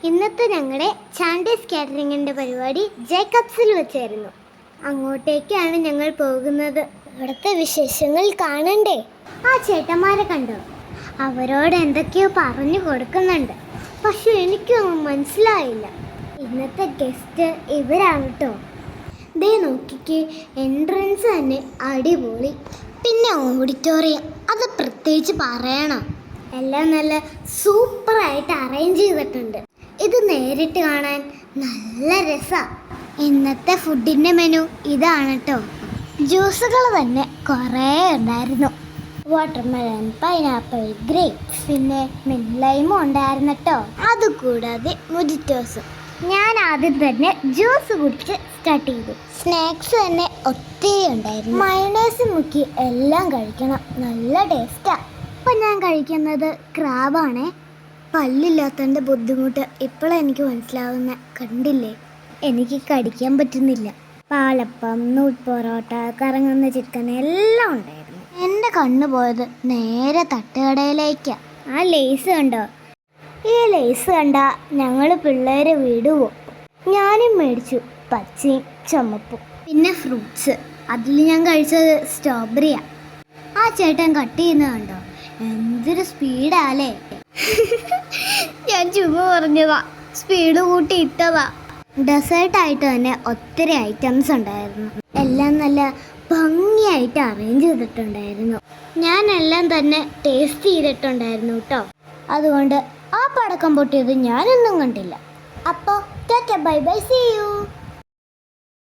ഇന്നത്തെ ഞങ്ങളുടെ ചാൻഡീസ് കാറ്ററിങ്ങിൻ്റെ പരിപാടി ജേക്കബ്സിൽ വെച്ചായിരുന്നു. അങ്ങോട്ടേക്കാണ് ഞങ്ങൾ പോകുന്നത്. ഇവിടുത്തെ വിശേഷങ്ങൾ കാണണ്ടേ? ആ ചേട്ടന്മാരെ കണ്ടോ? അവരോട് എന്തൊക്കെയോ പറഞ്ഞു കൊടുക്കുന്നുണ്ട്, പക്ഷെ എനിക്കൊന്നും മനസ്സിലായില്ല. ഇന്നത്തെ ഗസ്റ്റ് ഇവരാണ് കേട്ടോ. ദേ നോക്കിക്ക്, എൻട്രൻസ് തന്നെ അടിപൊളി. പിന്നെ ഓഡിറ്റോറിയം, അത് പ്രത്യേകിച്ച് പറയണം. എല്ലാം നല്ല സൂപ്പറായിട്ട് അറേഞ്ച് ചെയ്തിട്ടുണ്ട്. ഇത് നേരിട്ട് കാണാൻ നല്ല രസമാണ്. ഇന്നത്തെ ഫുഡിൻ്റെ മെനു ഇതാണ് കേട്ടോ. ജ്യൂസുകൾ തന്നെ കുറേ ഉണ്ടായിരുന്നു. വാട്ടർമെലൺ, പൈനാപ്പിൾ, ഗ്രേപ്സ്, പിന്നെ ലൈമും ഉണ്ടായിരുന്നു കേട്ടോ. അതുകൂടാതെ മൊജിറ്റോസും. ഞാൻ ആദ്യം തന്നെ ജ്യൂസ് കുടിച്ച് സ്റ്റാർട്ട് ചെയ്തു. സ്നാക്സ് തന്നെ ഒത്തിരി ഉണ്ടായിരുന്നു. മയണൈസ് മുക്കി എല്ലാം കഴിക്കണം, നല്ല ടേസ്റ്റാണ്. ഇപ്പം ഞാൻ കഴിക്കുന്നത് ക്രാബാണേ. പല്ലില്ലാത്തതിൻ്റെ ബുദ്ധിമുട്ട് ഇപ്പോഴാണ് എനിക്ക് മനസ്സിലാവുന്ന. കണ്ടില്ലേ, എനിക്ക് കടിക്കാൻ പറ്റുന്നില്ല. പാലപ്പം, നൂൽ പൊറോട്ട, കറങ്ങുന്ന ചിക്കൻ എല്ലാം ഉണ്ടായിരുന്നു. എൻ്റെ കണ്ണ് പോയത് നേരെ തട്ടുകടയിലേക്കാണ്. ആ ലേസ് കണ്ടോ? ഈ ലേസ് കണ്ടാ ഞങ്ങൾ പിള്ളേരെ വിടുവോ? ഞാനും മേടിച്ചു, പച്ചയും ചുമപ്പും. പിന്നെ ഫ്രൂട്ട്സ്, അതിൽ ഞാൻ കഴിച്ചത് സ്ട്രോബെറിയാണ്. ആ ചേട്ടൻ കട്ട് ചെയ്യുന്നത് കണ്ടോ? എന്തൊരു സ്പീഡാല്ലേ. ഞാൻ ചുമ്മാ പറഞ്ഞതാ, സ്പീഡ് കൂട്ടി ഇട്ടതാ. ഡെസേർട്ടായിട്ട് തന്നെ ഒത്തിരി ഐറ്റംസ് ഉണ്ടായിരുന്നു. എല്ലാം നല്ല ഭംഗിയായിട്ട് അറേഞ്ച് ചെയ്തിട്ടുണ്ടായിരുന്നു. ഞാൻ എല്ലാം തന്നെ ടേസ്റ്റ് ചെയ്തിട്ടുണ്ടായിരുന്നു കേട്ടോ. അതുകൊണ്ട് ആ പടക്കം പൊട്ടിയത് ഞാനൊന്നും കണ്ടില്ല. അപ്പോൾ tata bye bye, see U.